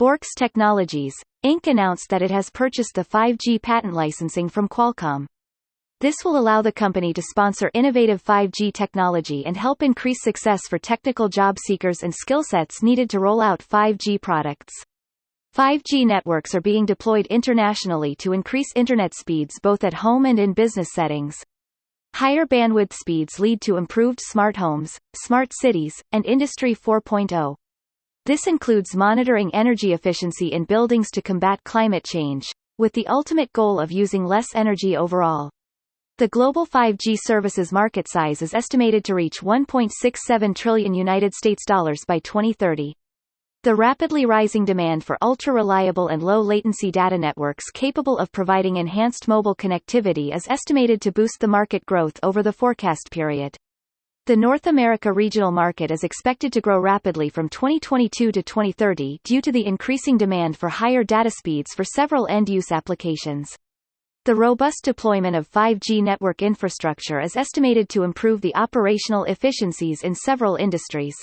BRQS Technologies, Inc. announced that it has purchased the 5G patent licensing from Qualcomm. This will allow the company to sponsor innovative 5G technology and help increase success for technical job seekers and skill sets needed to roll out 5G products. 5G networks are being deployed internationally to increase internet speeds both at home and in business settings. Higher bandwidth speeds lead to improved smart homes, smart cities, and Industry 4.0. This includes monitoring energy efficiency in buildings to combat climate change, with the ultimate goal of using less energy overall. The global 5G services market size is estimated to reach $1.67 trillion by 2030. The rapidly rising demand for ultra-reliable and low-latency data networks capable of providing enhanced mobile connectivity is estimated to boost the market growth over the forecast period. The North America regional market is expected to grow rapidly from 2022 to 2030 due to the increasing demand for higher data speeds for several end-use applications. The robust deployment of 5G network infrastructure is estimated to improve the operational efficiencies in several industries.